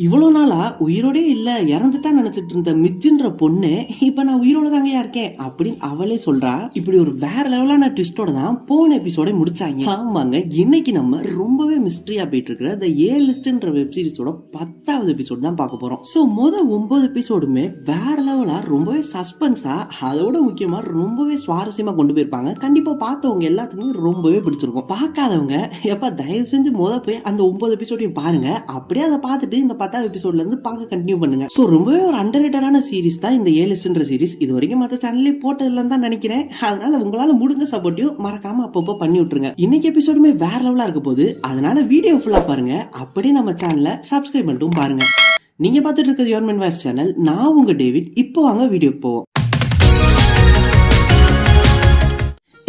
இவ்வளவு நாளா உயிரோடே இல்ல இறந்துட்டா நினைச்சிட்டு இருந்த மிச்சுன்ற பொண்ணு இப்ப நான் உயிரோட தாங்கயா இருக்கேன் அப்படின்னு அவளே சொல்றா. இப்படி ஒரு வேற லெவலான ட்விஸ்டோட தான் போன எபிசோட முடிச்சாங்க. ஆமாங்க, இன்னைக்கு நம்ம ரொம்பவே மிஸ்டரியா போயிட்டு இருக்கிற த ஏ லிஸ்ட்ன்ற வெப் சீரிஸோட 10வது எபிசோட் தான் பார்க்க போறோம். சோ 9 எபிசோடுமே வேற லெவலா ரொம்பவே சஸ்பென்ஸா, அதோட முக்கியமா ரொம்பவே சுவாரஸ்யமா கொண்டு போயிருப்பாங்க. கண்டிப்பா பார்த்தவங்க எல்லாத்துக்குமே ரொம்பவே பிடிச்சிருக்கும். பார்க்காதவங்க எப்ப தயவு செஞ்சு போய் அந்த 9 எபிசோடையும் பாருங்க. அப்படியே அதை பார்த்துட்டு இந்த 10வது எபிசோட்ல இருந்து பார்க்க கண்டினியூ பண்ணுங்க. சோ ரொம்பவே ஒரு அண்டர்ரேட்டடான சீரிஸ் தான் இந்த ஏ லிஸ்ட்ன்ற சீரிஸ். இது வரைக்கும் மற்ற சேனல்லே போட்டதுல தான் நினைக்கிறேன். அதனால உங்களால முடிஞ்ச சப்போர்ட்டையும் மறக்காம அப்பப்போ பண்ணி விட்டுருங்க. இன்னைக்கு எபிசோடுமே வேற லெவலா இருக்க போகுது. அதனால வீடியோ ஃபுல்லா பாருங்க. அப்படியே நம்ம சேனலை சப்ஸ்கிரைப் பண்ணிட்டும் பாருங்க. நீங்க பார்த்துட்டு இருக்கிறது யுவர் வாய்ஸ் சேனல். நான் உங்க டேவிட். இப்போ வாங்க வீடியோக்கு போவோம்.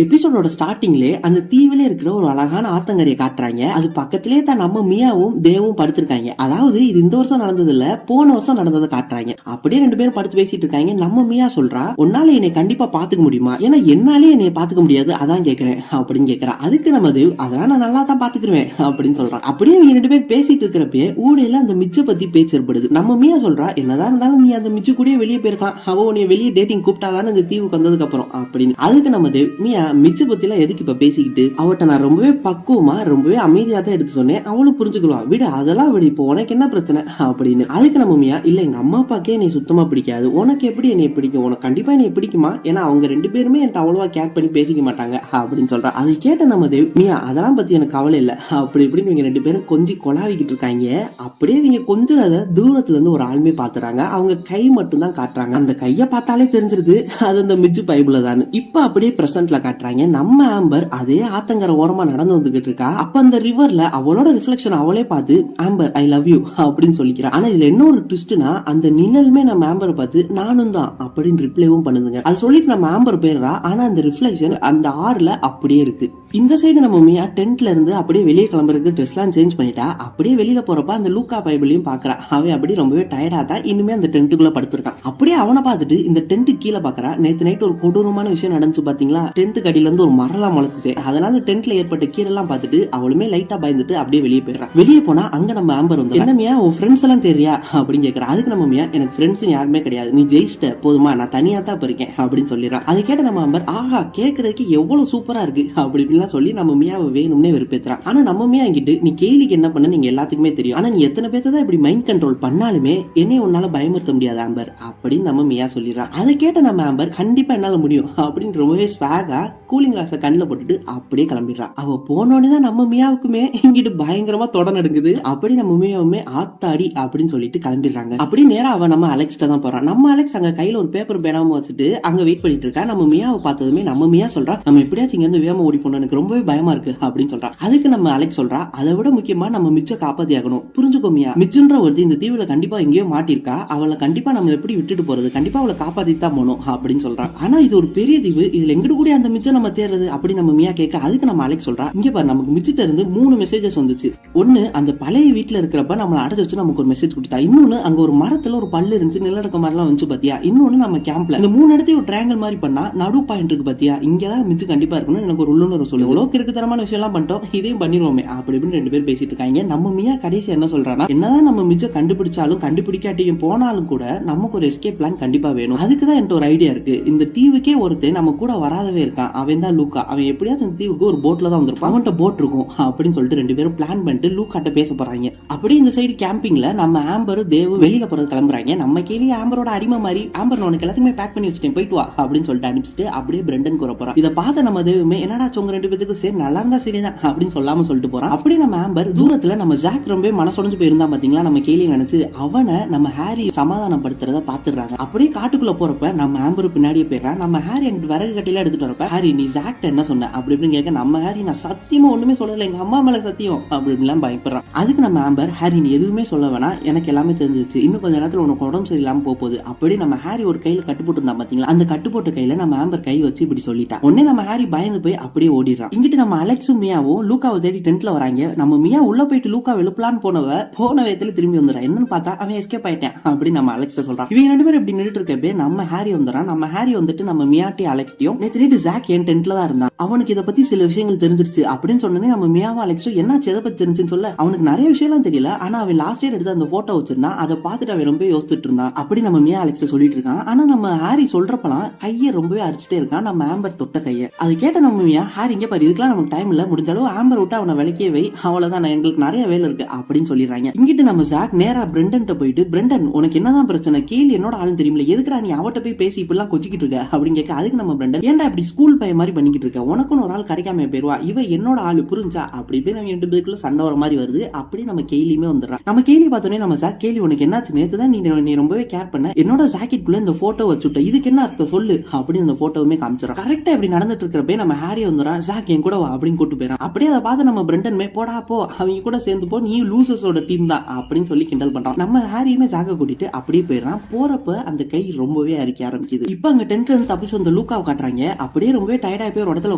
எபிசோடோட ஸ்டார்டிங்லே அந்த தீவிலே இருக்கிற ஒரு அழகான ஆத்தங்கரையை காட்டுறாங்க. அது பக்கத்திலே தான் நம்ம மியாவும் தேவும் படுத்திருக்காங்க. அதாவது இது இந்த வருஷம் நடந்தது இல்ல, போன வருஷம் நடந்ததை காட்டுறாங்க. அப்படியே ரெண்டு பேரும் படுத்து பேசிட்டு இருக்காங்க. நம்ம மியா சொல்றா, உன்னால என்னை கண்டிப்பா பாத்துக்க முடியுமா? ஏன்னா என்னாலே என்னை பாத்துக்க முடியாது, அதான் கேக்குறேன் அப்படின்னு கேக்குறா. அதுக்கு நம்ம தேவ், அதெல்லாம் நான் நல்லா தான் பாத்துக்கிருவேன் அப்படின்னு சொல்றான். அப்படியே இவங்க ரெண்டு பேரும் பேசிட்டு இருக்கிறப்பே ஊடையில அந்த மிச்ச பத்தி பேச்சு ஏற்படுது. நம்ம மியா சொல்றா, என்னதான் இருந்தாலும் நீ அந்த மிச்சு கூட வெளியே போயிருக்கலாம், அவ உன்னை வெளியே டேட்டிங் கூப்பிட்டாதானே இந்த தீவுக்கு வந்ததுக்கு அப்புறம் அப்படின்னு. அதுக்கு நம்ம தேவ், மியா மிச்ச பத்திலாம் எதுக்கு இப்ப பேசிக்கிட்டு, அவட்ட நான் ரொம்பவே பக்குவமா ரொம்பவே அமைதியா தான் எடுத்து சொன்னேன், அவளும் புரிஞ்சுக்குவா, விடு அதெல்லாம் விடு, இப்போ உனக்கு என்ன பிரச்சனை அப்படின்னு. அதுக்கு நம்ம மியா, இல்ல எங்க அம்மா அப்பாக்கே என்னை சுத்தமா பிடிக்காது, உனக்கு எப்படி என்னை பிடிக்கும், உனக்கு கண்டிப்பா என்னை பிடிக்குமா, ஏன்னா அவங்க ரெண்டு பேருமே என்கிட்ட அவ்வளவா கேர் பண்ணி பேசிக்க மாட்டாங்க அப்படின்னு சொல்றா. அதை கேட்ட நம்ம தேவ், மியா அதெல்லாம் பத்தி எனக்கு கவலை இல்ல அப்படி இப்படின்னு இவங்க ரெண்டு பேரும் கொஞ்சம் கொலாவிக்கிட்டு இருக்காங்க. அப்படியே இவங்க கொஞ்சம் தூரத்துல இருந்து ஒரு ஆளுமே பாத்துறாங்க. அவங்க கை மட்டும் தான் காட்டுறாங்க. அந்த கைய பார்த்தாலே தெரிஞ்சிருது அது அந்த மிஜு பைபிள் தான். இப்ப அப்படியே பிரசன்ட்ல காட்டுறாங்க. நம்ம ஆம்பர் அதே ஆத்தங்கர ஓரமா நடந்து வந்துகிட்டு இருக்கா. அப்ப அந்த ரிவர்ல அவளோட ரிஃப்ளெக்ஷன் அவளே பார்த்து, ஆம்பர் ஐ லவ் யூ அப்படின்னு சொல்லிக்கிறா. ஆனா இதுல என்ன ஒரு ட்விஸ்ட்னா, அந்த நிழலுமே நம்ம ஆம்பரை பார்த்து நானும் தான் அப்படின்னு ரிப்ளைவும் பண்ணுதுங்க. அது சொல்லிட்டு நம்ம ஆம்பர் போயிடுறா. ஆனா அந்த ரிஃப்ளெக்ஷன் அந்த ஆறுல அப்படியே இருக்கு. இந்த சைடு நம்ம மியா டென்ட்ல இருந்து அப்படியே வெளியே கிளம்புறதுக்கு ட்ரெஸ் எல்லாம் சேஞ்ச் பண்ணிட்டா. அப்படியே வெளியில போறப்ப அந்த லூக்கா பைபிளையும் பாக்குறா. அவன் அப்படியே ரொம்பவே டயர்டாட்டா இனிமே அந்த டென்ட்டுக்குள்ள படுத்திருக்கான். அப்படியே அவனை பார்த்துட்டு இந்த டென்ட் கீழே பாக்குறா. நேத்து நைட் ஒரு கொடூரமான விஷயம் நடந்துச்சு பாத்தீங்களா, டென்ட் கடியில இருந்து ஒரு மரலாம் முளைச்சு. அதனால டென்ட்ல ஏற்பட்ட கீரெல்லாம் பார்த்துட்டு அவளுமே லைட்டா பயந்துட்டு அப்படியே வெளியே போயிடறான். வெளியே போனா அங்க நம்ம ஆம்பர் வந்து, என்ன மியா உன் ஃப்ரெண்ட்ஸ் எல்லாம் தெரியா அப்படின்னு கேக்குறா. அதுக்கு நம்ம மியா, எனக்கு ஃப்ரெண்ட்ஸ் யாருமே கிடையாது, நீ ஜெயிச்சிட்ட போதுமா, நான் தனியா தான் இருக்கேன் அப்படின்னு சொல்லிடுறான். அதை கேட்ட நம்ம ஆம்பர், ஆஹா கேட்கறதுக்கு எவ்வளவு சூப்பரா இருக்கு அப்படி இப்படிலாம் சொல்லி நம்ம மியாவை வேணும்னே வெறுப்பேத்துறான். ஆனா நம்ம மியா என்கிட்ட, நீ கேலிக்கு என்ன பண்ண நீங்க எல்லாத்துக்குமே தெரியும், ஆனா நீ எத்தனை பேர்த்த தான் இப்படி மைண்ட் கண்ட்ரோல் பண்ணாலுமே என்னைய உன்னால பயமுறுத்த முடியாது ஆம்பர் அப்படின்னு நம்ம மியா சொல்லிடுறான். அதை கேட்ட நம்ம ஆம்பர், கண்டிப்பா என்னால முடியும் அப்படின்னு ரொம்பவே ஸ்வாகா கூலிங் கிளாஸை கண்ணில் போட்டுட்டு அப்படியே கிளம்பிடுறா. அவ போனோடனே தான் நம்ம மியாவுக்குமே இங்கிட்டு பயங்கரமா தொட நடுங்குது. அப்படி நம்ம மியாவுமே ஆத்தாடி அப்படின்னு சொல்லிட்டு கிளம்பிடுறாங்க. அப்படி நேரா அவ நம்ம அலெக்ஸ்ட தான் போறான். நம்ம அலெக்ஸ் அங்க கையில ஒரு பேப்பர் பேனாம வச்சுட்டு அங்க வெயிட் பண்ணிட்டு இருக்கா. நம்ம மியாவை பார்த்ததுமே நம்ம மியா சொல்றா, நம்ம எப்படியாச்சும் இங்க இருந்து வேகமா ஓடி போனோம், எனக்கு ரொம்பவே பயமா இருக்கு அப்படின்னு சொல்றா. அதுக்கு நம்ம அலெக்ஸ் சொல்றா, அதை விட முக்கியமா நம்ம மிச்ச காப்பாத்தி ஆகணும், புரிஞ்சுக்கோ மியா, மிச்சுன்ற ஒருத்தி இந்த தீவுல கண்டிப்பா எங்கேயோ மாட்டிருக்கா, அவளை கண்டிப்பா நம்ம எப்படி விட்டுட்டு போறது, கண்டிப்பா அவளை காப்பாத்தி தான் போகணும் அப்படின்னு சொல்றான். ஆனா இது ஒரு பெரிய தீவு, இதுல எங்கிட்டு கூட அந்த மிச்சம் நம்ம தேடுறது அப்படி நம்ம மியா கேட்க. அதுக்கு நம்ம அலெக்ஸ் சொல்றா, இங்க பாரு நமக்கு மிச்சிட்ட இருந்து 3 மெசேஜஸ் வந்துச்சு. ஒன்னு அந்த பழைய வீட்டுல இருக்கிறப்ப நம்மள அடைச்சு வச்சு நமக்கு ஒரு மெசேஜ் கொடுத்தா, இன்னொன்னு அங்க ஒரு மரத்துல ஒரு பல்லு இருந்துச்சு நிலநடுக்க மாதிரி எல்லாம் வந்து பாத்தியா, இன்னொன்னு நம்ம கேம்ப்ல இந்த 3 இடத்தையும் ஒரு ட்ரையாங்கிள் மாதிரி பண்ணா நடு பாயிண்ட் இருக்கு பாத்தியா, இங்கதான் மிச்சு கண்டிப்பா இருக்கணும், எனக்கு ஒரு உள்ளுணர்வு சொல்லு, எவ்வளவு இருக்குத்தனமான விஷயம் எல்லாம் பண்ணிட்டோம், இதையும் பண்ணிடுவோமே அப்படி இப்படின்னு 2 பேர் பேசிட்டு இருக்காங்க. நம்ம மியா கடைசி என்ன சொல்றானா, என்னதான் நம்ம மிச்ச கண்டுபிடிச்சாலும் கண்டுபிடிக்காட்டியும் போனாலும் கூட நமக்கு ஒரு எஸ்கேப் பிளான் கண்டிப்பா வேணும். அதுக்குதான் என்கிட்ட ஒரு ஐடியா இருக்கு. இந்த தீவுக்கே ஒருத்தர் நம்ம கூட வராதவே இருக்கான், அவன் தான் லூக்கா. அவன் எப்படியாவது இந்த தீவுக்கு ஒரு போட்ல தான் வந்திருப்பான், அவன்கிட்ட போட் இருக்கும் அப்படின்னு சொல்லிட்டு 2 பேரும் பிளான் பண்ணிட்டு லூக்காட்ட பேச போறாங்க. அப்படியே இந்த சைடு கேம்பிங்ல நம்ம ஆம்பரும் தேவு வெளியில போறது கிளம்புறாங்க. நம்ம கேலி ஆம்பரோட அடிமை மாதிரி, ஆம்பர் உனக்கு எல்லாத்தையுமே பேக் பண்ணி வச்சுட்டேன் போயிட்டு வா அப்படின்னு சொல்லிட்டு அனுப்பிச்சிட்டு அப்படியே பிரெண்டன் கூற போறான். இதை பார்த்த நம்ம தேவுமே, என்னடா உங்க 2 பேருக்கு சரி நல்லா இருந்தா சரிதான் அப்படின்னு சொல்லாம சொல்லிட்டு போறான். அப்படியே நம்ம ஆம்பர் தூரத்துல நம்ம ஜாக் ரொம்ப மனசொடைஞ்சு போயிருந்தா பாத்தீங்களா, நம்ம கேலி நினைச்சு அவனை நம்ம ஹாரி சமாதானப்படுத்துறத பாத்துறாங்க. அப்படியே காட்டுக்குள்ள போறப்ப நம்ம ஆம்பர் பின்னாடியே போயிடறான். நம்ம ஹாரி எங்கிட்ட விறகு கட்டில எடுத்துட்டு வரப்ப, ஹாரி நீ ஜாக் என்ன சொன்ன அப்படி இப்படின்னு கேட்க, நம்ம ஹாரி நான் சத்தியமா ஒண்ணுமே சொல்லல, எங்க அம்மா மேல சத்தியம் அப்படி இப்படிலாம் பயப்படுறான். அதுக்கு நம்ம ஆம்பர், ஹாரி நீ எதுவுமே சொல்ல வேணா, எனக்கு எல்லாமே தெரிஞ்சிச்சு, இன்னும் கொஞ்ச நேரத்துல உனக்கு உடம்பு சரியில்லாம போகுது அப்படி நம்ம ஹாரி ஒரு கையில கட்டு போட்டு இருந்தா பாத்தீங்களா, அந்த கட்டு போட்ட கையில நம்ம ஆம்பர் கை வச்சு இப்படி சொல்லிட்டா. உடனே நம்ம ஹாரி பயந்து போய் அப்படியே ஓடிடுறான். இங்கிட்டு நம்ம அலெக்ஸும் மியாவும் லூக்காவை தேடி டென்ட்ல வராங்க. நம்ம மியா உள்ள போயிட்டு லூக்கா எழுப்பலான்னு போன வேகத்துல திரும்பி வந்துடுறான். என்னன்னு பார்த்தா அவன் எஸ்கேப் ஆயிட்டான் அப்படி நம்ம அலெக்ஸ் சொல்றான். இவங்க 2 பேரும் இப்படி நின்றுட்டு இருக்கப்பே நம்ம ஹாரி வந்துடுறான். நம்ம ஹாரி வந்துட்டு நம்ம மியாட்டி அலெக்ஸ்டையும் நேத்து நைட்டு ஜாக் ஜாக் என் டென்ட்ல தான் இருந்தான், அவனுக்கு இதை பத்தி சில விஷயங்கள் தெரிஞ்சிருச்சு அப்படின்னு சொன்னோன்னே நம்ம மியாவும் அலெக்ஸும் என்னாச்சு எதை பத்தி தெரிஞ்சுன்னு சொல்ல அவனுக்கு நிறைய விஷயம்லாம் தெரியல, ஆனா அவன் லாஸ்ட் இயர் எடுத்து அந்த போட்டோ வச்சிருந்தான், அதை பார்த்துட்டு அவன் ரொம்ப யோசிச்சுட்டு இருந்தான் அப்படி நம்ம மியா அலெக்ஸ் சொல்லிட்டு இருக்கான். ஆனா நம்ம ஹாரி சொல்றப்பலாம் கையை ரொம்பவே அரிச்சிட்டே இருக்கான், நம்ம ஆம்பர் தொட்ட கையை. அது கேட்ட நம்ம மியா, ஹாரி இங்க பாரு இதுக்கெல்லாம் நமக்கு டைம் இல்ல, முடிஞ்ச அளவு ஆம்பர் விட்டு அவனை விளக்கே வை, அவ்வளவுதான் எங்களுக்கு நிறைய வேலை இருக்கு அப்படின்னு சொல்லிடுறாங்க. இங்கிட்டு நம்ம ஜாக் நேரா பிரெண்டன் போயிட்டு, பிரெண்டன் உனக்கு என்னதான் பிரச்சனை, கேலி என்னோட ஆளுன்னு தெரியுமில்ல, எதுக்குடா நீ அவட்ட போய் பேசி இப்படிலாம் கொச்சிக்கிட்டு இருக்க அப்படின்னு கேட்க, அதுக்கு நம்ம பிரெண்டன் ஏன்டா இப்படி ஸ்கூல் பையன் மாதிரி பண்ணிக்கிட்டு இருக்க, உனக்குன்னு ஒரு ஆள் கிடைக்காம போயிருவா, இவ என்னோட ஆளு புரிஞ்சா அப்படி போய் நம்ம 2 பேருக்குள்ள சண்டை வர மாதிரி வருது. அப்படி நம்ம கேலியுமே வந்துடுறான். நம்ம கேலி பார்த்தோன்னே நம்ம ஜாக், கேலி உனக்கு என்னாச்சு, நேத்து தான் நீ ரொம்பவே கேர் பண்ண, என்னோட ஜாக்கெட்குள்ள இந்த போட்டோ வச்சுட்ட, இதுக்கு என்ன அர்த்தம் சொல்லு அப்படின்னு அந்த போட்டோவுமே காமிச்சிடறான். கரெக்டா இப்படி நடந்துட்டு இருக்கிறப்ப நம்ம ஹாரி வந்துடுறான், ஜாக் என் கூட வா அப்படின்னு கூட்டு போயிடான். அப்படியே அதை பார்த்து நம்ம பிரெண்டன்மே போடா போ அவங்க கூட சேர்ந்து போ, நீ லூசர்ஸோட டீம் தான் அப்படின்னு சொல்லி கிண்டல் பண்றான். நம்ம ஹாரியுமே ஜாக்க கூட்டிட்டு அப்படியே போயிடறான். போறப்ப அந்த கை ரொம்பவே அரிக்க ஆரம்பிக்குது. இப்ப அங்க டென்ட்ல இருந்து தப்பிச்சு வந்த லூக்காவை காட்டுறாங்க. அப்படியே ரொம்பவே டயர்டாகி போய் ஒரு இடத்துல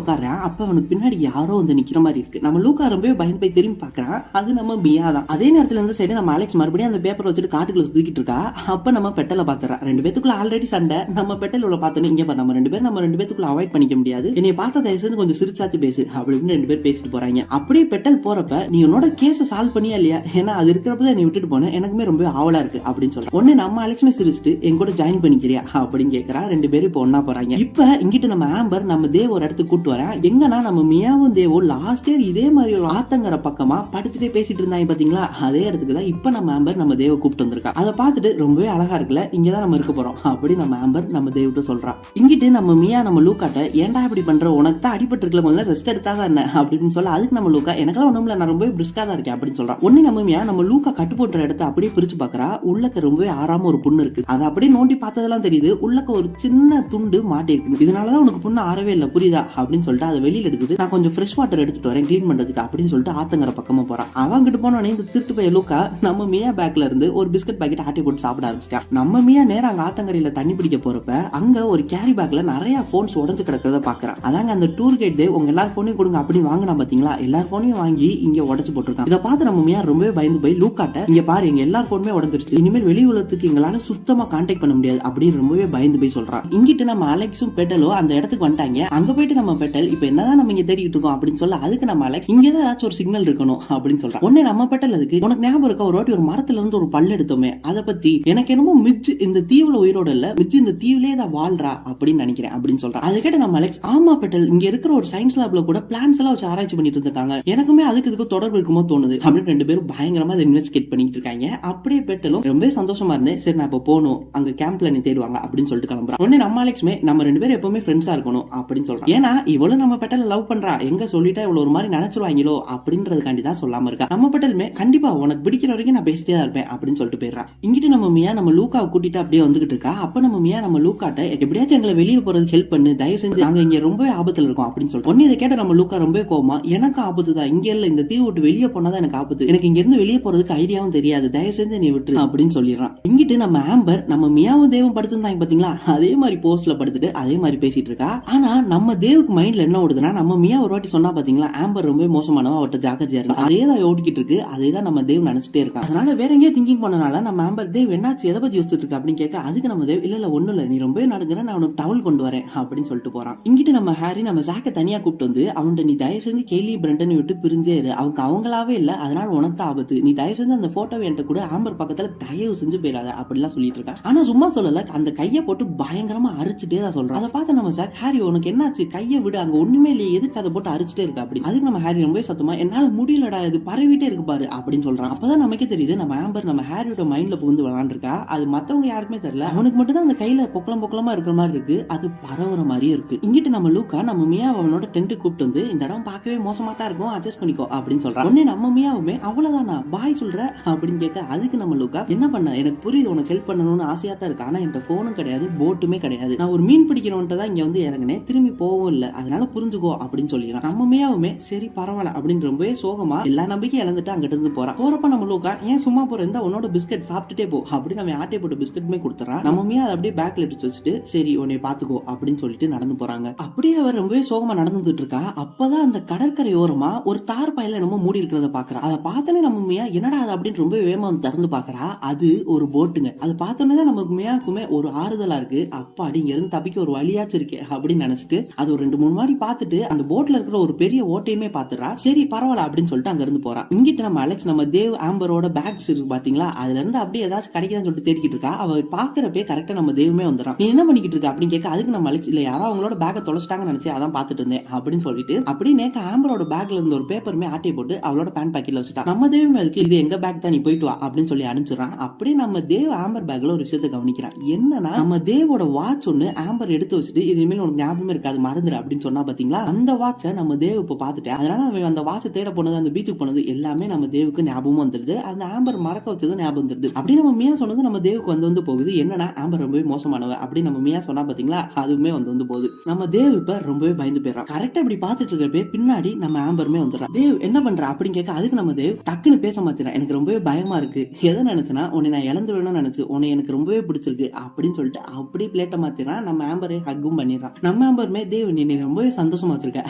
உட்காடுறான். அப்ப அவனுக்கு பின்னாடி யாரோ வந்து நிக்கிற மாதிரி இருக்கு. நம்ம லூக்கா ரொம்பவே பயந்து போய் திரும்பி பாக்குறான், அது நம்ம மியா தான். அதே நேரத்துல இருந்து சைடு நம்ம அலெக்ஸ் மறுபடியும் அந்த பேப்பர் வச்சுட்டு காட்டுக்குள்ள சுத்திக்கிட்டு இருக்கா. அப்ப நம்ம பெட்டல பாத்துறான். 2 பேத்துக்குள்ள ஆல்ரெடி சண்டை. நம்ம பெட்டல் உள்ள பார்த்தோன்னே இங்க பாரு நம்ம 2 பேத்துக்குள்ள அவாய்ட் பண்ணிக்க முடியாது, என்னை பார்த்த தயவு செஞ்சு கொஞ்சம் சிரிச்சாச்சு பேசு அப்படின்னு 2 பேர் பேசிட்டு போறாங்க. அப்படியே பெட்டல் போறப்ப நீ உன்னோட கேஸ சால்வ் பண்ணியா இல்லையா, ஏன்னா அது இருக்கிறப்ப நீ விட்டுட்டு போன எனக்குமே ரொம்ப ஆவலா இருக்கு அப்படின்னு சொல்றான். உடனே நம்ம அலெக்ஸுமே சிரிச்சுட்டு என் கூட ஜாயின் பண்ணிக்கிறியா அப்படின்னு கேட்கறா. 2 பேரும் இப்போ ஒன்னா போறாங்க. இப்ப இங்கிட்டு நம்ம ஆம்பர் நம்ம தேவ் ஒரு இடத்துக்கு கூட்டு வரேன். எங்கன்னா நம்ம மியாவும் தேவும் லாஸ்ட் இயர் இதே மாதிரி ஒரு ஆத்தங்கர பக்கமா படுத்துட்டே பேசிட்டு இருந்தாங்க பாத்தீங்களா, அதே இடத்துக்கு தான் இப்ப நம்ம ஆம்பர் நம்ம தேவ கூப்பிட்டு வந்திருக்கா. அதை பார்த்துட்டு ரொம்பவே அழகா இருக்குல்ல, இங்கதான் நம்ம இருக்க போறோம் அப்படி நம்ம ஆம்பர் நம்ம தேவ்கிட்ட சொல்றான். இங்கிட்டு நம்ம மியா நம்ம லூக்காட்ட ஏன்டா இப்படி பண்ற, உனக்கு தான் அடிபட்டு இருக்கல, முதல்ல ரெஸ்ட் எடுத்தாதான் என்ன அப்படின்னு சொல்ல, அதுக்கு நம்ம லூக்கா எனக்கெல்லாம் ஒண்ணுமில்ல நான் ரொம்பவே பிரிஸ்கா தான் இருக்கேன் அப்படின்னு சொல்றான். ஒண்ணு நம்ம மியா நம்ம லூக்கா கட்டு போட்டுற இடத்த அப்படியே பிரிச்சு பாக்குறா. உள்ளக்க ரொம்பவே ஆறாம ஒரு புண்ணு இருக்கு, அதை அப்படியே நோண்டி பார்த்ததெல்லாம் தெரியுது, உள்ளக்க ஒரு சின்ன துண்டு மாட்டி இருக்கு, இதனாலதான் உனக்கு புண்ணு ஆறவே இல்லை புரியுதா அப்படின்னு சொல்லிட்டு அதை வெளியில எடுத்துட்டு நான் கொஞ்சம் ஃப்ரெஷ் வாட்டர் எடுத்துட்டு வரேன் கிளீன் பண்றதுக்கு அப்படின்னு சொல்லிட்டு ஆத்தங்கர பக்கமா போறான். அவங்கிட்டு போனோடனே இந்த திருட்டு போய் லூக்கா நம்ம மியா பேக்ல இருந்து ஒரு பிஸ்கட் பாக்கெட் ஆட்டி போட்டு சாப்பிட ஆரம்பிச்சிட்டான். நம்ம மியா நேரம் அங்க ஆத்தங்கரையில தண்ணி பிடிக்க போறப்ப அங்க ஒரு கேரி பேக்ல நிறைய போன்ஸ் உடஞ்சு கிடக்கிறத பாக்குறான். அதாங்க அந்த டூர் கைட் உங்க எல்லாரும் போனையும் கொடுங்க அப்படின்னு வாங்கினா பாத்தீங்களா, எல்லார் போனையும் வாங்கி இங்க உடச்சு போட்டுருக்கான். இதை பார்த்து நம்ம மியா ரொம்பவே பயந்து போய் லூக்காட்ட இங்க பாரு எங்க எல்லார் போனுமே உடஞ்சிருச்சு, இனிமேல் வெளி உலகத்துக்கு எங்களால சுத்தமா கான்டாக்ட் பண்ண முடியாது அப்படின்னு ரொம்பவே பயந்து போய் சொல்றான். இங்கிட்டு நம்ம அலெக்ஸும் பெட்டலும் அந்த இடத்துக்கு வந்துட்டாங்க. அங்க போயிட்டு நம்ம பெட்டல் இப்ப என்னதான் நம்ம இங்க தேடிட்டு இருக்கோம் அப்படின்னு சொல்ல, அதுக்கு நம்ம அலெக்ஸ் இங்கதான் ஏதாச்சும் ஒரு சிக்னல் இருக்கணும் அப்படின்னு சொல்றான். உடனே நம்ம பெட்டல் அதுக்கு உனக்கு ஞாபகம் இருக்கா ஒரு வாட்டி ஒரு மரத்துல இருந்து ஒரு பல் எடுத்தோமே அதை பத்தி, எனக்கு என்னமோ மிச்சு இந்த தீவுல உயிரோட இல்ல, மிச்சு இந்த தீவுலயே தான் வாழ்றா அப்படின்னு நினைக்கிறேன் அப்படின்னு சொல்றான். அதை கேட்ட நம்ம அலெக்ஸ் ஆமா பெட்டல் இங்க இருக்கிற ஒரு சயின்ஸ் லேப்ல கூட பிளான்ஸ் எல்லாம் வச்சு ஆராய்ச்சி பண்ணிட்டு இருக்காங்க, எனக்குமே அதுக்கு இதுக்கு தொடர்பு இருக்குமோ தோணுது அப்படின்னு 2 பேரும் பயங்கரமா அதை இன்வெஸ்டிகேட் பண்ணிட்டு இருக்காங்க. அப்படியே பெட்டலும் ரொம்ப சந்தோஷமா இருந்தேன், சரி நான் இப்ப போகணும் அங்க கேம்ப்ல நீ தேடுவாங்க அப்படின்னு சொல்லிட்டு கிளம்புறான். உடனே நம்ம அலெக்ஸ்மே நம்ம 2 பேரும் எப்பவுமே ஃப்ரெண்ட்ஸா இருக்கணும் அப்படின்னு சொல்றான். ஏன்னா இவ்வளவு நம்ம பெட்டல லவ் பண்றா, எங்க சொல்லிட்டா இவ்வளவு ஒரு மாதிரி நினைச்சிருவாங்களோ அப்படின்றதுக்காண்டி தான் சொல்லாம இருக்கா. நம்ம பெட்டலுமே கண்டிப்பா உனக்கு பிடிக்கிற வரைக்கும் நான் பேசிட்டே தான் இருப்பேன் அப்படின்னு சொல்லிட்டு போயிடுறான். இங்கிட்டு நம்ம மியா நம்ம லூக்காவை கூட்டிட்டு அப்படியே வந்துகிட்டு இருக்கா. அப்ப நம்ம மியா நம்ம லூக்காட்ட எப்படியாச்சும் எங்களை வெளியே போறதுக்கு ஹெல்ப் பண்ணு, தயவு செஞ்சு நாங்க இங்க ரொம்ப ஆபத்துல இருக்கோம் அப்படின்னு சொல்லிட்டு. ஒன்னு இதை கேட்ட நம்ம லூக்கா ரொம்ப கோவமா, எனக்கு ஆபத்து தான், இங்க இல்ல இந்த தீவு விட்டு வெளியே போனாதான் எனக்கு ஆபத்து, எனக்கு இங்க இருந்து வெளியே போறதுக்கு ஐடியாவும் தெரியாது, தயவு செஞ்சு நீ விட்டு அப்படின்னு சொல்லிடுறான். இங்கிட்டு நம்ம ஆம்பர் நம்ம மியாவும் தேவும் படுத்திருந்தாங்க பாத்தீங்களா, அதே மாதிரி போஸ்ட்ல படுத்துட்டு அதே மாதிரி பேசிட்டு இருக்கா. ஆனா நம்ம தேவுக்கு மைண்ட்ல என்ன ஓடுதுன்னா, நம்ம மியா ஒரு வாட்டி சொன்னா பாத்தீங்களா ஆம்பர் ரொம்ப மோசமானவன் அவட்ட ஜாக்கிரதையா இருக்கு, அதே தான் ஓடிக்கிட்டு இருக்கு, அதே தான் நம்ம தேவ் நினைச்சிட்டே இருக்கான். அதனால வேற எங்கேயும் திங்கிங் பண்ணனால நம்ம ஆம்பர் தேவ் என்னாச்சு எதை பத்தி யோசிச்சுட்டு இருக்கு அப்படின்னு கேட்க, அதுக்கு நம்ம தேவ் இல்ல ஒண்ணும் இல்ல நீ ரொம்ப நடந்துற, நான் உனக்கு டவல் கொண்டு வரேன் அப்படின்னு சொல்லிட்டு போறான். இங்கிட்டு நம்ம ஹாரி நம்ம ஜாக்க தனியா கூப்பிட்டு வந்து அவன்கிட்ட நீ தயவு செஞ்சு கேலி பிரண்டன் விட்டு பிரிஞ்சே இரு, அவங்க அவங்களாவே இல்ல, அதனால உனக்கு ஆபத்து, நீ தயவு செஞ்சு அந்த போட்டோவை என்கிட்ட கூட ஆம்பர் பக்கத்துல தயவு செஞ்சு போயிடாத அப்படிலாம் சொல்லிட்டு இருக்கான். ஆனா சும்மா சொல்லல, அந்த கையை போட்டு பயங்கரமா அரிச்சுட்டே தான் சொல்றான். அதை பார்த்து நம்ம ஜாக் ஹாரி உனக்கு என்னாச்சு கையை விடு, அங்க ஒண்ணுமே இல்லையே எதுக்கு அதை போட்டு அரிச்சுட்டே இருக்கு அப்படி. அதுக்கு நம்ம ஹாரி ரொம்ப சத்தமா என்னால முடியலடா இது பரவிட்டே இருக்கு பாரு அப்படின்னு சொல்றான். அப்பதான் நமக்கே தெரியுது நம்ம ஆம்பர் நம்ம ஹாரியோட மைண்ட்ல புகுந்து விளையாண்டுருக்கா. அது மத்தவங்க யாருக்குமே தெரியல, அவனுக்கு மட்டும் தான் அந்த கையில பொக்கலமா இருக்கிற மாதிரி இருக்கு, அது பரவுற மாதிரியே இருக்கு. இங்கிட்டு நம்ம லூக்கா நம்ம மியா அவனோட டென்ட் கூப்பிட்டு வந்து இந்த இடம் பார்க்கவே மோசமா தான் இருக்கும் அட்ஜஸ்ட் பண்ணிக்கோ அப்படின்னு சொல்றான். உடனே நம்ம மியாவுமே அவ்வளவுதானா பாய் சொல்ற அப்படின்னு கேட்க, அதுக்கு நம்ம லூக்கா என்ன பண்ண எனக்கு புரியுது உனக்கு ஹெல்ப் பண்ணணும்னு ஆசையா தான் இருக்கு, ஆனா என்கிட்ட போனும் கிடையாது போட்டுமே கிடையாது, நான் ஒரு மீன் பிடிக்கிறவன்ட்டு தான் இங்க வந்து இறங்கினேன், திரும்பி போகவும் இல்ல, அதனால புரிஞ்சுக்கோ அப்படின்னு சொல்லிடுறான். நம்ம மியாவுமே சரி பரவாயில்ல அப்படின்னு ரொம்பவே சோகமா எல்லா நம்பிக்கையும் இழந்துட்டு அங்கிட்டு இருந்து போறான். போறப்ப நம்ம லூக்கா ஏன் சும்மா போற இந்த உன்னோட பிஸ்கட் சாப்பிட்டுட்டே போ அப்படின்னு நம்ம ஆட்டை போட்டு பிஸ்கட்டுமே கொடுத்துறான். நம்ம மியா அதை அப்படியே பேக்ல எடுத்து வச்சுட்டு சரி உன்னை பாத்துக்கோ அப்படின்னு சொல்லிட்டு நடந்து போறாங்க. அப்படியே அவர் ரொம்பவே சோகமா நடந்துட்டு இருக்கா. அப்பதான் அந்த கடற்கரை ஓரமா ஒரு தார் பையில நம்ம மூடி இருக்கிறத பாக்குறா. அதை பார்த்தோன்னே நம்ம மியா என்னடா அது அப்படின்னு ரொம்ப வேகமா வந்து திறந்து பாக்குறா. அது ஒரு போட்டுங்க. அதை பார்த்தோன்னே தான் நமக்கு மியாக்குமே ஒரு ஆறுதலா இருக்கு, அப்பாடி இங்க இருந்து தப்பிக்க ஒரு வழியாச்சு இருக்கு அப்படின்னு நினைச்சு வச்சுட்டு அது ஒரு 2-3 மாடி பார்த்துட்டு அந்த போட்ல இருக்கிற ஒரு பெரிய ஓட்டையுமே பாத்துறா. சரி பரவாயில்ல அப்படின்னு சொல்லிட்டு அங்க இருந்து போறான். இங்கிட்ட நம்ம அலெக்ஸ் நம்ம தேவ் ஆம்பரோட பேக்ஸ் இருக்கு பாத்தீங்களா, அதுல இருந்து அப்படியே ஏதாச்சும் கிடைக்குதான்னு சொல்லிட்டு தேடிக்கிட்டு இருக்கா. அவ பாக்குறப்பே கரெக்டா நம்ம தேவுமே வந்துறான். நீ என்ன பண்ணிக்கிட்டு இருக்க அப்படின்னு கேட்க, அதுக்கு நம்ம அலெக்ஸ் இல்ல யாரோ அவங்களோட பேக்கை தொலைச்சிட்டாங்கன்னு நினைச்சு அதான் பாத்துட்டு இருந்தேன் அப்படின்னு சொல்லிட்டு அப்படியே நேக்க ஆம்பரோட பேக்ல இருந்த ஒரு பேப்பருமே ஆட்டையை போட்டு அவளோட பேண்ட் பாக்கெட்ல வச்சுட்டான். நம்ம தேவுமே அதுக்கு இது எங்க பேக் தான், நீ போயிட்டு வா அப்படின்னு சொல்லி அனுப்பிச்சிடறான். அப்படியே நம்ம தேவ் ஆம்பர் பேக்ல ஒரு விஷயத்தை கவனிக்கிறான். என்னன்னா நம்ம தேவோட வாட்ச் ஒண்ணு ஆம்பர் எடுத்து வச்சுட்டு இனிமேல் உனக்கு ஞாபகமே இருக்காது மறந்துடு அப்படின்னு சொன்னா பாத்தீங்களா, அந்த வாட்சை நம்ம தேவ் இப்ப பாத்துட்டேன். அதனால அவன் அந்த வாட்சை தேட போனது, அந்த பீச்சுக்கு போனது எல்லாமே நம்ம தேவுக்கு ஞாபகம் வந்துருது. அந்த ஆம்பர் மறக்க வச்சது ஞாபகம் வந்துருது. அப்படி நம்ம மியா சொன்னது நம்ம தேவுக்கு வந்து போகுது. என்னன்னா ஆம்பர் ரொம்பவே மோசமானவ அப்படி நம்ம மியா சொன்னா பாத்தீங்களா, அதுவுமே வந்து போகுது. நம்ம தேவ் இப்ப ரொம்பவே பயந்து போயிடறான். கரெக்டா இப்படி பாத்துட்டு இருக்கப்பே பின்னாடி நம்ம ஆம்பருமே வந்துடுறான். தேவ் என்ன பண்ற அப்படின்னு கேட்க, அதுக்கு நம்ம தேவ் டக்குன்னு பேச மாட்டேன், எனக்கு ரொம்பவே பயமா இருக்கு, எதை நினைச்சுனா உன்னை நான் இழந்து விடணும்னு நினைச்சு உன்னை எனக்கு ரொம்பவே பிடிச்சிருக்கு அப்படின்னு சொல்லிட்டு அப்படியே பிளேட்டை மாத்திரான். நம்ம ஆம்பரை ஹக்கும் பண்ணிடுறான். நம்ம ஆம்பருமே தேவ் நீ ரொம்பவே சந்தோஷமா வச்சிருக்க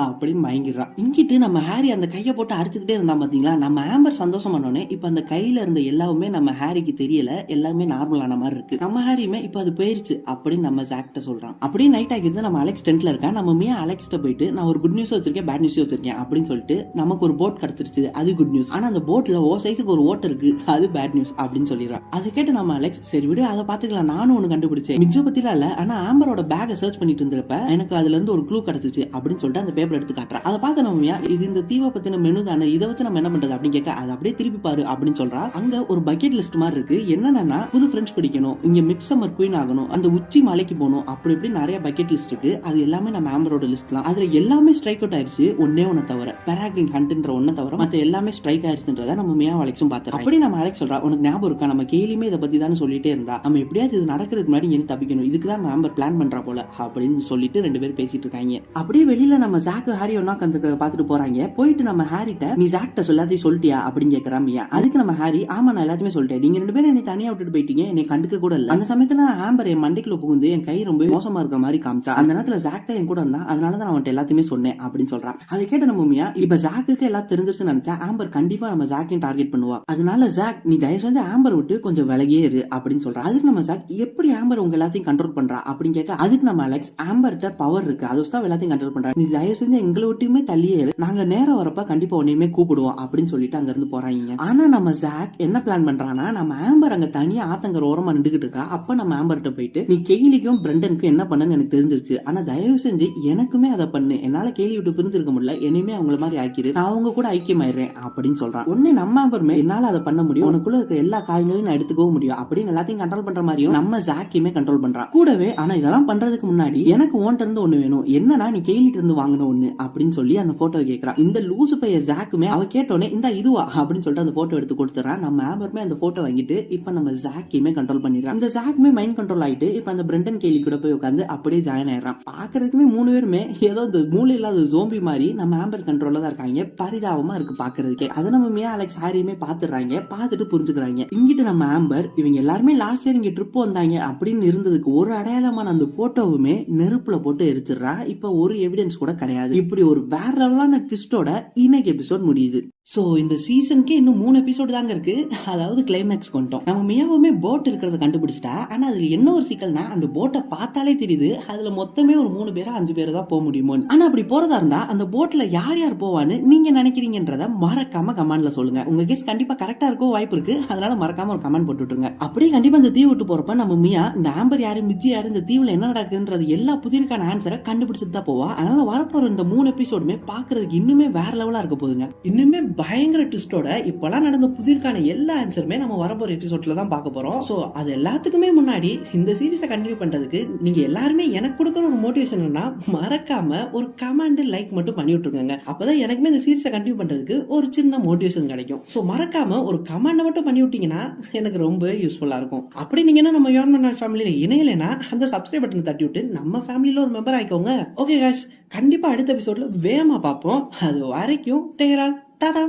அப்படின்னு மயங்கிடுறான். இங்கிட்டு நம்ம ஹாரி அந்த கையை போட்டு அடிச்சுக்கிட்டே இருந்தா பாத்தீங்களா, நம்ம ஆம்பர் சந்தோஷம் பண்ணோன்னே இப்ப அந்த கையில இருந்த எல்லாமே நம்ம ஹாரிக்கு தெரியல, எல்லாமே நார்மலான மாதிரி இருக்கு. நம்ம ஹாரியுமே இப்ப அது போயிருச்சு அப்படின்னு நம்ம ஜாக்ட்ட சொல்றான். அப்படியே நைட் ஆகிடுது. நம்ம அலெக்ஸ் டென்ட்ல இருக்கா. நம்ம மியா அலெக்ஸ்ட்ட போயிட்டு நான் ஒரு குட் நியூஸ் வச்சிருக்கேன், பேட் நியூஸ் வச்சிருக்கேன் அப்படின்னு சொல்லிட்டு நமக்கு ஒரு போட் கிடைச்சிருச்சு, அது குட் நியூஸ். ஆனா அந்த போட்ல ஓ சைஸுக்கு ஒரு ஓட்டர் இருக்கு, அது பேட் நியூஸ் அப்படின்னு சொல்லிடுறான். அதை கேட்டு நம்ம அலெக்ஸ் சரி விடு அதை பாத்துக்கலாம், நானும் ஒண்ணு கண்டுபிடிச்சேன், மிச்ச பத்திலாம் இல்ல, ஆனா ஆம்பரோட பேக்கை சர்ச் பண்ணிட்டு இருந்தப்ப எனக்கு அதுல இருந்து ஒரு க்ளூ கிடைச்சிச்சு அப்படின்னு சொல்லிட்டு அந்த பேப்பர் எடுத்து காட்டுறான். அதை பார்த்து நம்ம மியா இது இந்த தீவை பத்தின மெனு தானே, இதை வச்சு நம்ம என்ன பண்றது அப்படின்னு கேட்க, அதை அப்படியே திருப்பி பாரு அப்படின்னு சொல்றா. அங்க ஒரு பக்கெட் லிஸ்ட் மாதிரி இருக்கு. என்னன்னா புது ஃப்ரெண்ட்ஸ் பிடிக்கணும், இங்க மிட் சம்மர் குயின் ஆகணும், அந்த உச்சி மலைக்கு போகணும், அப்படி இப்படி நிறைய பக்கெட் லிஸ்ட் இருக்கு. அது எல்லாமே நம்ம ஆம்பரோட லிஸ்ட் தான். அதுல எல்லாமே ஸ்ட்ரைக் அவுட் ஆயிருச்சு, ஒன்னே ஒன்ன தவிர பெராகிங் ஹண்ட்ன்ற ஒன்ன தவிர மத்த எல்லாமே ஸ்ட்ரைக் ஆயிருச்சுன்றத நம்ம மியா அலெக்ஸும் பார்த்தோம். அப்படி நம்ம அலெக்ஸ் சொல்றா, உனக்கு ஞாபகம் இருக்கா நம்ம கேலியுமே இதை பத்தி தான் சொல்லிட்டே இருந்தா, நம்ம எப்படியாவது இது நடக்கிறதுக்கு முன்னாடி இங்க தப்பிக்கணும், இதுக்கு தான் ஆம்பர் பிளான் பண்றா போல அப்படின்னு சொல்லிட்டு ரெண்டு பேரும் பேசிட்டு இருக்காங்க. அப்படியே வெளியில நம்ம ஜாக் ஹாரி ஒன்னா கந்துக்கிறத பாத்துட்டு போறாங்க. போயிட்டு நம்ம ஹாரிட்ட நீ ஜாக்ட்ட சொல்லாதையும் சொல்லிட்டியா அப்படின்னு கேட்கறா மியா. அதுக்கு நம்ம ஹாரி ஆமா நான் எல்லாத்தையுமே சொல்லிட்டேன், நீங்க ரெண்டு பேரும் என்னை தனியா விட்டுட்டு போயிட்டீங்க, என்னை கண்டுக்க கூட இல்ல. அந்த சமயத்துல ஆம்பர் என் மண்டைக்குள்ள புகுந்து என் கை ரொம்ப மோசமா இருக்கிற மாதிரி காமிச்சா, அந்த நேரத்துல ஜாக் தான் என் கூட இருந்தா, அதனாலதான் நான் அவன்கிட்ட எல்லாத்தையுமே சொன்னேன் அப்படின்னு சொல்றான். அதை கேட்ட நம்ம மியா இப்ப ஜாக்குக்கு எல்லாம் தெரிஞ்சிருச்சுன்னு நினைச்சா ஆம்பர் கண்டிப்பா நம்ம ஜாக்கையும் டார்கெட் பண்ணுவா, அதனால ஜாக் நீ தயவு செஞ்சு ஆம்பர் விட்டு கொஞ்சம் விலகியே இரு அப்படின்னு சொல்றான். அதுக்கு நம்ம ஜாக் எப்படி ஆம்பர் உங்க எல்லாத்தையும் கண்ட்ரோல் பண்றா அப்படின்னு கேட்க, அதுக்கு நம்ம அலெக்ஸ் ஆம்பர்ட்ட பவர் இருக்கு, அதை வச்சு தான் எல்லாத்தையும் கண்ட்ரோல் பண்றா, நீ தயவு செஞ்சு எங்களை விட்டுமே தள்ளியே இரு, நாங்க நேரம் வரப்ப கண்டிப்பா உன்னையுமே கூப்பிடுவோம் அப்படின்னு சொல்லிட்டு அங்க இருந்து போறாங்க. ஆனா நம்ம ஜாக் என்ன பிளான் பண்றான்னா, நம்ம ஆம்பர் அங்க தனியா ஆத்தங்கர ஓரமா நின்றுகிட்டு இருக்கா. அப்ப நம்ம ஆம்பர்ட்ட போயிட்டு நீ கெய்லிக்கும் பிரண்டனுக்கும் என்ன பண்ணன்னு எனக்கு தெரிஞ்சிருச்சு, ஆனா தயவு செஞ்சு எனக்குமே அதை பண்ணு, என்னால கேலி விட்டு பிரிஞ்சிருக்க முடியல, என்னையுமே அவங்கள மாதிரி ஆக்கிரு, நான் அவங்க கூட ஐக்கியமாயிடுறேன் அப்படின்னு சொல்றான். உடனே நம்ம ஆம்பருமே என்னால அதை பண்ண முடியும், உனக்குள்ள இருக்கிற எல்லா காயங்களையும் நான் எடுத்துக்கவும் முடியும் அப்படின்னு எல்லாத்தையும் கண்ட்ரோல் பண்ற மாதிரியும் நம்ம ஜாக்கையுமே கண்ட்ரோல் பண்றான். கூடவே ஆனா இதெல்லாம் பண்றதுக்கு முன்னாடி எனக்கு ஓன்ட்ட இருந்து ஒண்ணு வேணும், என்னன்னா நீ கேலிட்டு இருந்து வாங்கின ஒண்ணு அப்படின்னு சொல்லி அந்த போட்டோ கேட்கறான். இந்த லூசு பைய ஜாக்குமே அவ கேட்டோன்னே இந்த இதுவா அப்படின்னு சொல்லிட்டு அந்த போட்டோ எடுத்து கொடுத்துறான். நம்ம ஆம்பருமே அந்த போட்டோ வாங்கிட்டு இப்ப நம்ம ஜாக்கையுமே கண்ட்ரோல் பண்ணிடுறான். இந்த ஜாக்குமே மைண்ட் கண்ட்ரோல் ஆயிட்டு இப்ப அந்த பிரண்டன் கேலி கூட போய் உட்காந்து அப்படியே ஜாயின் ஆயிடுறான். பாக்குறதுக்குமே 3 பேருமே ஏதோ இந்த மூளை இல்லாத ஜோம்பி மாதிரி நம்ம ஆம்பர் கண்ட்ரோல்ல தான் இருக்காங்க. பரிதாபமா இருக்கு பாக்குறதுக்கே. அதை நம்ம மியா அலெக்ஸ் ஹாரியுமே பாத்துறாங்க. பாத்துட்டு புரிஞ்சுக்கிறாங்க. இங்கிட்டு நம்ம ஆம்பர் இவங்க எல்லாருமே லாஸ்ட் இயர் இங்க ட்ரிப் வந்தாங்க அப்படின்னு இருந்ததுக்கு ஒரு அடையாளமான அந்த போட்டோவுமே நெருப்புல போட்டு எரிச்சிடுறா. இப்ப ஒரு எவிடன்ஸ் கூட கிடையாது. இப்படி ஒரு வேற லெவலான ட்விஸ்டோட இன்னைக்கு எபிசோட் முடியுது. சோ இந்த சீசனுக்கு இன்னும் 3 எபிசோடு தாங்க இருக்கு. அதாவது கிளைமேக்ஸ் கொண்டோம். நம்ம மியாவுமே போட் இருக்கிறத கண்டுபிடிச்சிட்டா. ஆனா அதுல என்ன ஒரு சிக்கல்னா, அந்த போட்டை பார்த்தாலே தெரியுது அதுல மொத்தமே ஒரு 3 பேரா 5 பேர் தான் போக முடியுமோ. ஆனா அப்படி போறதா இருந்தா அந்த போட்ல யார் யார் போவான்னு நீங்க நினைக்கிறீங்கன்றத மறக்காம கமெண்ட்ல சொல்லுங்க. உங்க கெஸ் கண்டிப்பா கரெக்டா இருக்கும் வாய்ப்பு இருக்கு. அதனால மறக்காம ஒரு கமெண்ட் போட்டு விட்டுருங்க. அப்படியே கண்டிப்பா இந்த தீவு விட்டு போறப்ப நம்ம மியா இந்த ஆம்பர் யாரு மிஜி யாரு இந்த தீவுல என்ன நடக்குதுன்றது எல்லா புதிருக்கான ஆன்சரை கண்டுபிடிச்சிட்டு தான் போவா. அதனால வரப்போற இந்த 3 எபிசோடுமே பாக்குறதுக்கு இன்னுமே வேற லெவலா இருக்க போகுதுங்க. இன்னுமே பயங்கர ட்விஸ்டோட இப்பெல்லாம் நடந்த புதிர்கான எல்லா ஆன்சருமே நம்ம வரப்போற எபிசோட்ல தான் பார்க்க போறோம். சோ அது எல்லாத்துக்குமே முன்னாடி இந்த சீரிஸை கண்டினியூ பண்றதுக்கு நீங்க எல்லாருமே எனக்கு கொடுக்குற ஒரு மோட்டிவேஷன் என்ன, மறக்காம ஒரு கமெண்ட் லைக் மட்டும் பண்ணி விட்டுருங்க. அப்பதான் எனக்குமே இந்த சீரிஸை கண்டினியூ பண்றதுக்கு ஒரு சின்ன மோட்டிவேஷன் கிடைக்கும். சோ மறக்காம ஒரு கமெண்ட் மட்டும் பண்ணி விட்டீங்கன்னா எனக்கு ரொம்ப யூஸ்ஃபுல்லா இருக்கும். அப்படி நீங்க என்ன நம்ம யோர்மன் ஃபேமிலியில இணையலைன்னா அந்த சப்ஸ்கிரைப் பட்டன் தட்டி விட்டு நம்ம ஃபேமிலியில ஒரு மெம்பர் ஆயிக்கோங்க. ஓகே गाइस, கண்டிப்பா அடுத்த எபிசோட்ல வேகமா பார்ப்போம். அது வரைக்கும் டேக் கேர், டாடா.